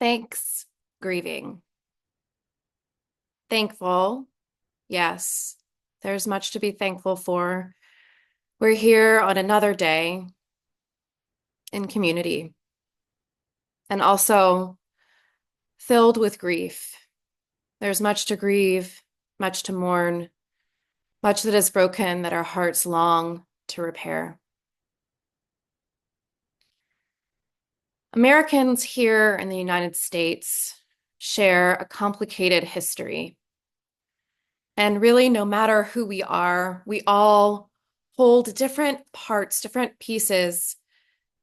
Thanksgrieving. Thankful, yes, there's much to be thankful for. We're here on another day in community and also filled with grief. There's much to grieve, much to mourn, much that is broken that our hearts long to repair. Americans here in the United States share a complicated history. And really, no matter who we are, we all hold different parts, different pieces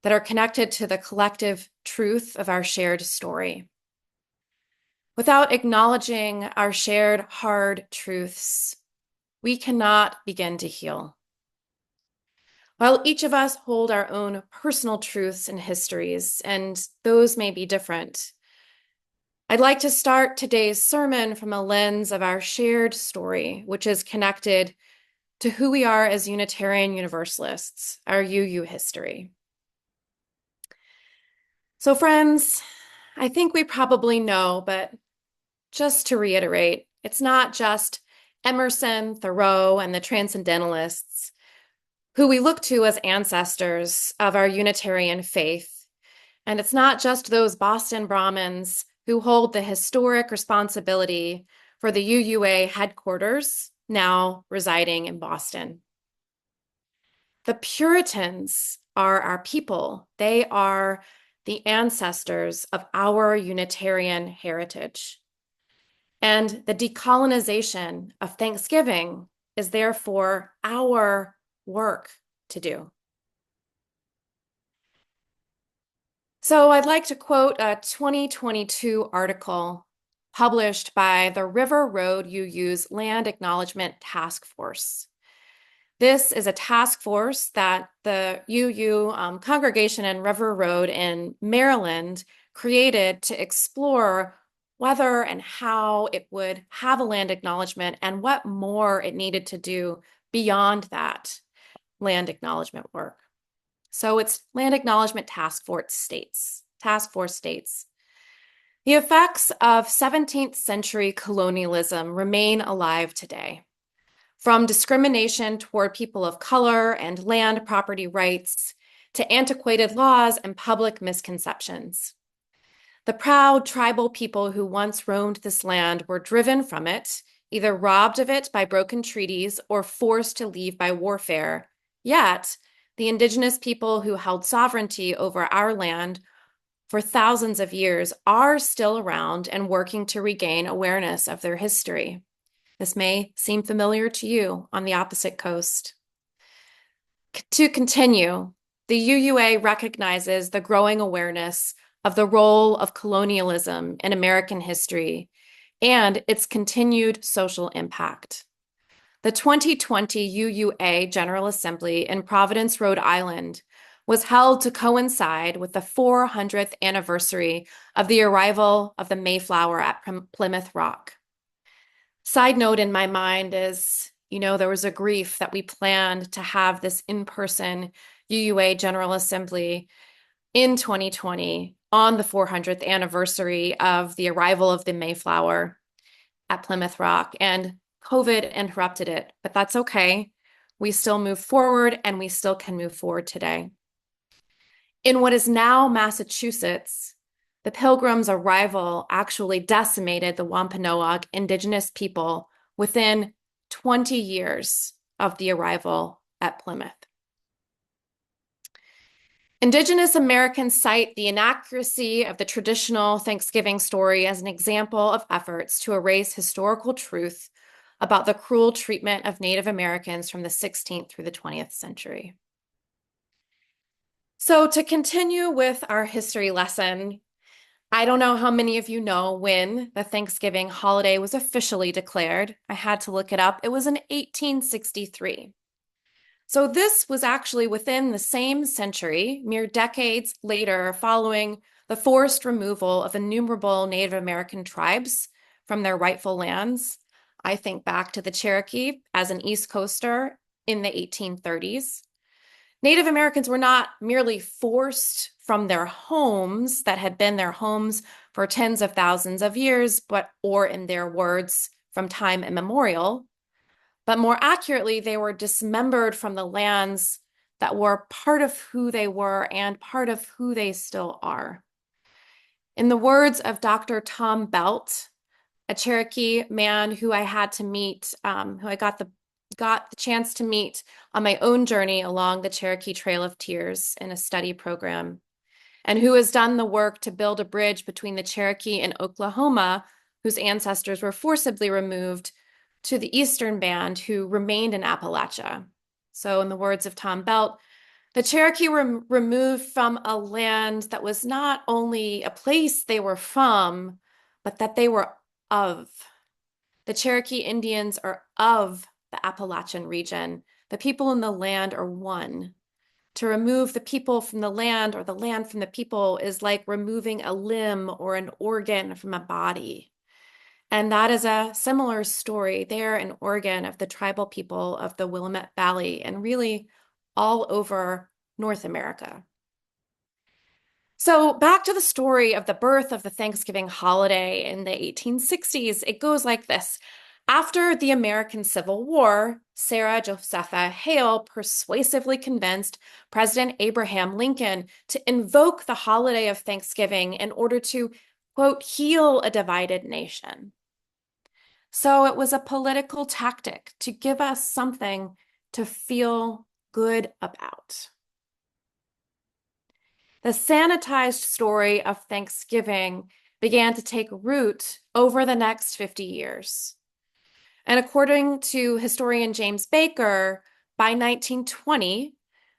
that are connected to the collective truth of our shared story. Without acknowledging our shared hard truths, we cannot begin to heal. While each of us hold our own personal truths and histories, and those may be different, I'd like to start today's sermon from a lens of our shared story, which is connected to who we are as Unitarian Universalists, our UU history. So friends, I think we probably know, but just to reiterate, it's not just Emerson, Thoreau, and the Transcendentalists who we look to as ancestors of our Unitarian faith. And it's not just those Boston Brahmins who hold the historic responsibility for the UUA headquarters, now residing in Boston. The Puritans are our people. They are the ancestors of our Unitarian heritage. And the decolonization of Thanksgiving is therefore our work to do. So I'd like to quote a 2022 article published by the River Road UU's Land Acknowledgement Task Force. This is a task force that the UU congregation in River Road in Maryland created to explore whether and how it would have a land acknowledgement and what more it needed to do beyond that land acknowledgement work. So it's Land Acknowledgement Task Force states. The effects of 17th century colonialism remain alive today. From discrimination toward people of color and land property rights to antiquated laws and public misconceptions. The proud tribal people who once roamed this land were driven from it, either robbed of it by broken treaties or forced to leave by warfare. Yet, the Indigenous people who held sovereignty over our land for thousands of years are still around and working to regain awareness of their history. This may seem familiar to you on the opposite coast. To continue, the UUA recognizes the growing awareness of the role of colonialism in American history and its continued social impact. The 2020 UUA General Assembly in Providence, Rhode Island, was held to coincide with the 400th anniversary of the arrival of the Mayflower at Plymouth Rock. Side note in my mind is, there was a grief that we planned to have this in-person UUA General Assembly in 2020 on the 400th anniversary of the arrival of the Mayflower at Plymouth Rock, and COVID interrupted it, but that's okay. We still move forward and we still can move forward today. In what is now Massachusetts, the Pilgrims' arrival actually decimated the Wampanoag Indigenous people within 20 years of the arrival at Plymouth. Indigenous Americans cite the inaccuracy of the traditional Thanksgiving story as an example of efforts to erase historical truth about the cruel treatment of Native Americans from the 16th through the 20th century. So to continue with our history lesson, I don't know how many of you know when the Thanksgiving holiday was officially declared. I had to look it up. It was in 1863. So this was actually within the same century, mere decades later, following the forced removal of innumerable Native American tribes from their rightful lands. I think back to the Cherokee as an East Coaster in the 1830s. Native Americans were not merely forced from their homes that had been their homes for tens of thousands of years, or in their words, from time immemorial, but more accurately, they were dismembered from the lands that were part of who they were and part of who they still are. In the words of Dr. Tom Belt, a Cherokee man who I had to meet, who I got the chance to meet on my own journey along the Cherokee Trail of Tears in a study program, and who has done the work to build a bridge between the Cherokee and Oklahoma, whose ancestors were forcibly removed, to the Eastern Band, who remained in Appalachia. So, in the words of Tom Belt, the Cherokee were removed from a land that was not only a place they were from, but that they were of. The Cherokee Indians are of the Appalachian region. The people in the land are one. To remove the people from the land or the land from the people is like removing a limb or an organ from a body. And that is a similar story there in Oregon of the tribal people of the Willamette Valley and really all over North America. So back to the story of the birth of the Thanksgiving holiday in the 1860s, it goes like this. After the American Civil War, Sarah Josepha Hale persuasively convinced President Abraham Lincoln to invoke the holiday of Thanksgiving in order to, quote, heal a divided nation. So it was a political tactic to give us something to feel good about. The sanitized story of Thanksgiving began to take root over the next 50 years. And according to historian James Baker, by 1920,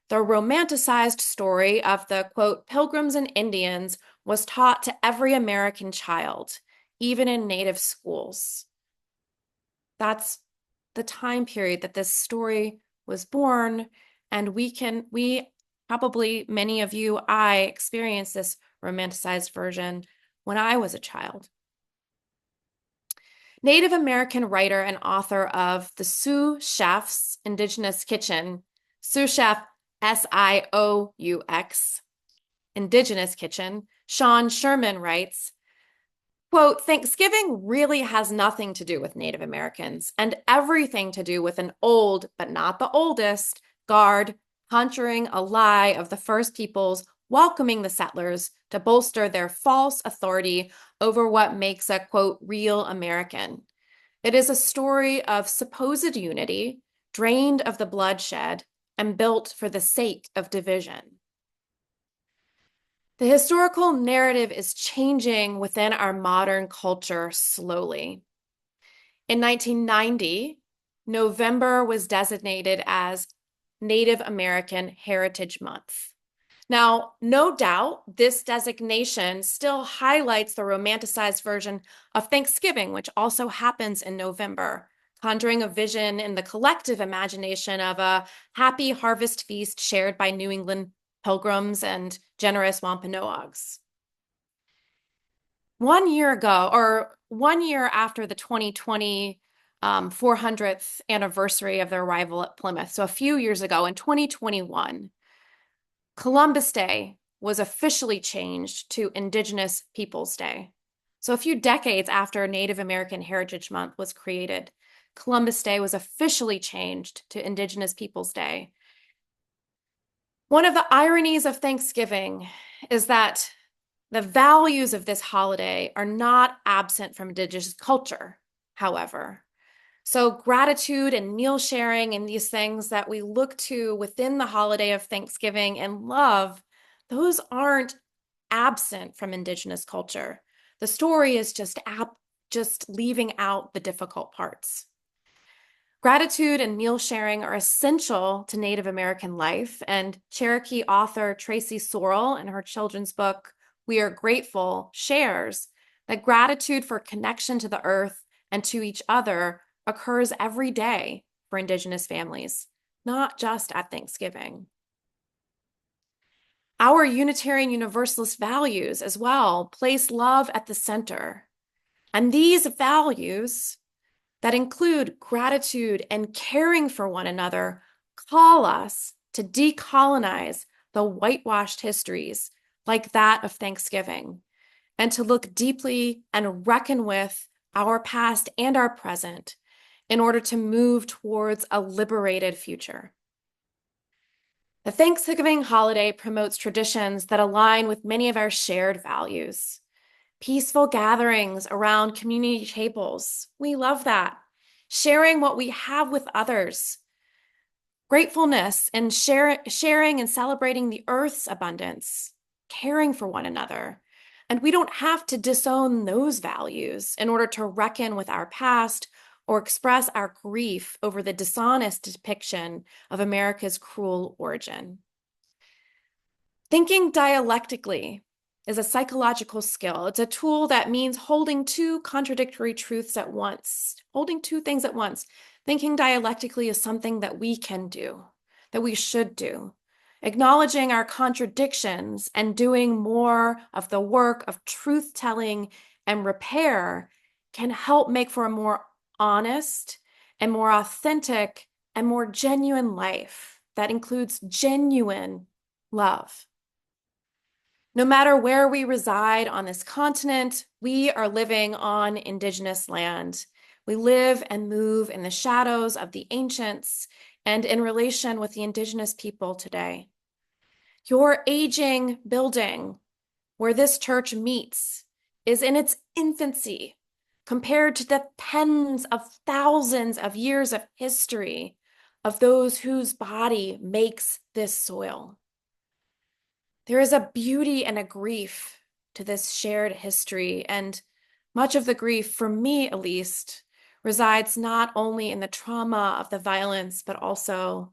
the romanticized story of the, quote, Pilgrims and Indians was taught to every American child, even in Native schools. That's the time period that this story was born, and we probably, many of you, I experienced this romanticized version when I was a child. Native American writer and author of The Sioux Chef's Indigenous Kitchen, Sioux Chef, Sioux, Indigenous Kitchen, Sean Sherman writes, quote, Thanksgiving really has nothing to do with Native Americans and everything to do with an old, but not the oldest, guard conjuring a lie of the First Peoples welcoming the settlers to bolster their false authority over what makes a, quote, real American. It is a story of supposed unity, drained of the bloodshed, and built for the sake of division. The historical narrative is changing within our modern culture slowly. In 1990, November was designated as Native American Heritage Month. Now, no doubt, this designation still highlights the romanticized version of Thanksgiving, which also happens in November, conjuring a vision in the collective imagination of a happy harvest feast shared by New England Pilgrims and generous Wampanoags. 1 year ago, or 1 year after the 2020 400th anniversary of their arrival at Plymouth, so a few years ago in 2021, Columbus Day was officially changed to Indigenous Peoples Day. So a few decades after Native American Heritage Month was created, Columbus Day was officially changed to Indigenous Peoples Day. One of the ironies of Thanksgiving is that the values of this holiday are not absent from Indigenous culture, however. So gratitude and meal sharing and these things that we look to within the holiday of Thanksgiving and love, those aren't absent from Indigenous culture. The story is just leaving out the difficult parts. Gratitude and meal sharing are essential to Native American life, and Cherokee author Tracy Sorrell, in her children's book, We Are Grateful, shares that gratitude for connection to the earth and to each other occurs every day for Indigenous families, not just at Thanksgiving. Our Unitarian Universalist values as well place love at the center. And these values that include gratitude and caring for one another call us to decolonize the whitewashed histories like that of Thanksgiving, and to look deeply and reckon with our past and our present in order to move towards a liberated future. The Thanksgiving holiday promotes traditions that align with many of our shared values. Peaceful gatherings around community tables. We love that. Sharing what we have with others. Gratefulness and sharing and celebrating the earth's abundance. Caring for one another. And we don't have to disown those values in order to reckon with our past or express our grief over the dishonest depiction of America's cruel origin. Thinking dialectically is a psychological skill. It's a tool that means holding two contradictory truths at once, holding two things at once. Thinking dialectically is something that we can do, that we should do. Acknowledging our contradictions and doing more of the work of truth-telling and repair can help make for a more honest and more authentic and more genuine life that includes genuine love. No matter where we reside on this continent, we are living on Indigenous land. We live and move in the shadows of the ancients and in relation with the Indigenous people today. Your aging building where this church meets is in its infancy compared to the tens of thousands of years of history of those whose body makes this soil. There is a beauty and a grief to this shared history, and much of the grief, for me at least, resides not only in the trauma of the violence, but also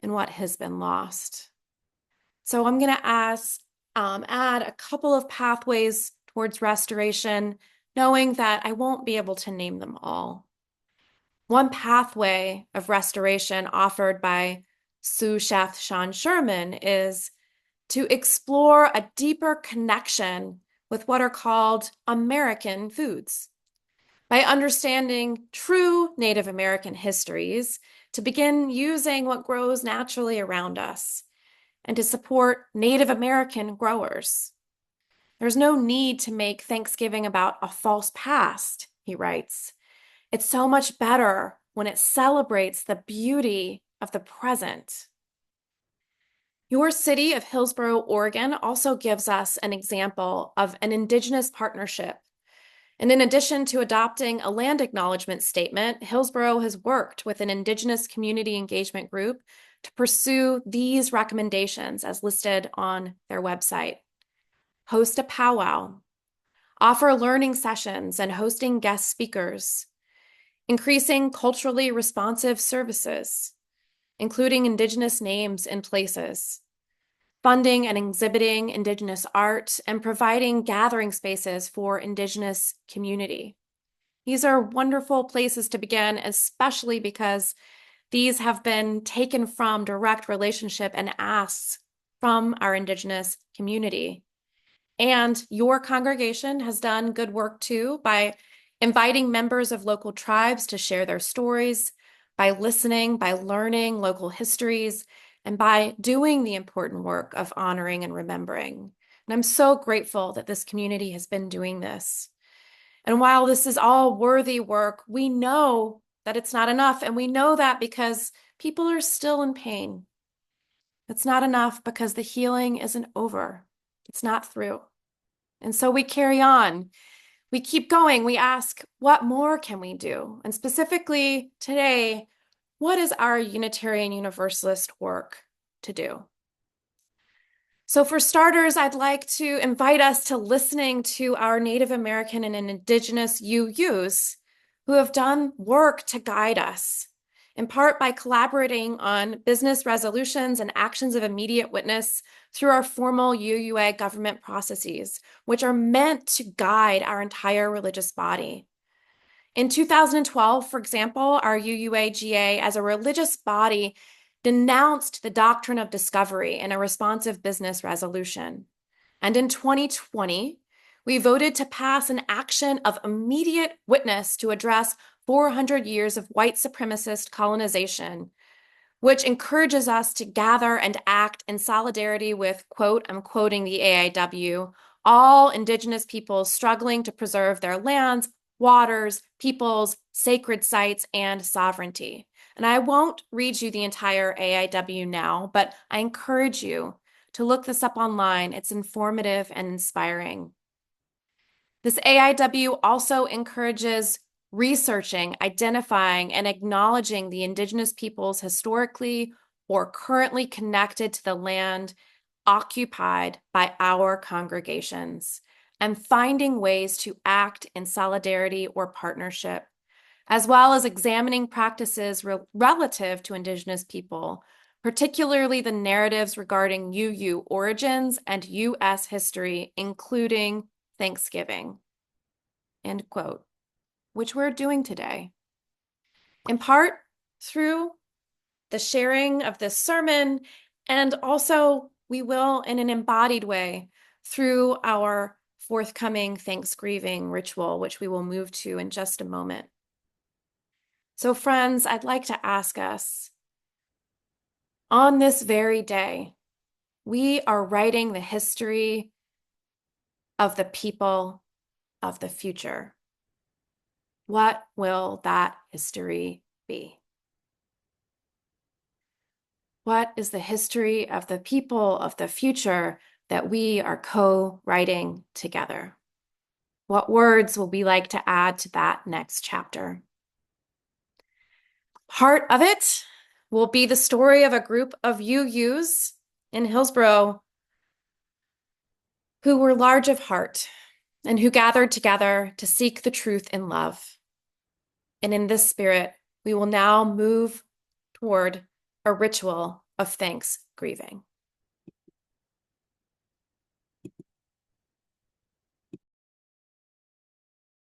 in what has been lost. So I'm going to add a couple of pathways towards restoration, knowing that I won't be able to name them all. One pathway of restoration offered by Sue Sheth Sean Sherman is to explore a deeper connection with what are called American foods. By understanding true Native American histories, to begin using what grows naturally around us, and to support Native American growers. There's no need to make Thanksgiving about a false past, he writes. It's so much better when it celebrates the beauty of the present. Your city of Hillsboro, Oregon also gives us an example of an Indigenous partnership. And in addition to adopting a land acknowledgement statement, Hillsboro has worked with an Indigenous community engagement group to pursue these recommendations as listed on their website. Host a powwow, offer learning sessions and hosting guest speakers, increasing culturally responsive services, including Indigenous names and places, funding and exhibiting Indigenous art, and providing gathering spaces for Indigenous community. These are wonderful places to begin, especially because these have been taken from direct relationship and asks from our Indigenous community. And your congregation has done good work too by inviting members of local tribes to share their stories, by listening, by learning local histories, and by doing the important work of honoring and remembering. And I'm so grateful that this community has been doing this. And while this is all worthy work, we know that it's not enough. And we know that because people are still in pain. It's not enough because the healing isn't over. It's not through. And so we carry on. We keep going. We ask, what more can we do? And specifically today, what is our Unitarian Universalist work to do? So for starters, I'd like to invite us to listening to our Native American and Indigenous UUs who have done work to guide us, in part by collaborating on business resolutions and actions of immediate witness through our formal UUA government processes, which are meant to guide our entire religious body. In 2012, for example, our UUA-GA as a religious body denounced the doctrine of discovery in a responsive business resolution. And in 2020, we voted to pass an action of immediate witness to address 400 years of white supremacist colonization which encourages us to gather and act in solidarity with, quote, I'm quoting the AIW, all Indigenous peoples struggling to preserve their lands, waters, peoples, sacred sites, and sovereignty. And I won't read you the entire AIW now, but I encourage you to look this up online. It's informative and inspiring. This AIW also encourages researching, identifying, and acknowledging the Indigenous peoples historically or currently connected to the land occupied by our congregations, and finding ways to act in solidarity or partnership, as well as examining practices relative to Indigenous people, particularly the narratives regarding UU origins and U.S. history, including Thanksgiving, end quote, which we're doing today. In part through the sharing of this sermon, and also we will, in an embodied way, through our forthcoming Thanksgrieving ritual, which we will move to in just a moment. So, friends, I'd like to ask us, on this very day, we are writing the history of the people of the future. What will that history be? What is the history of the people of the future that we are co-writing together? What words will we like to add to that next chapter? Part of it will be the story of a group of UUs in Hillsborough who were large of heart and who gathered together to seek the truth in love. And in this spirit, we will now move toward a ritual of thanksgiving.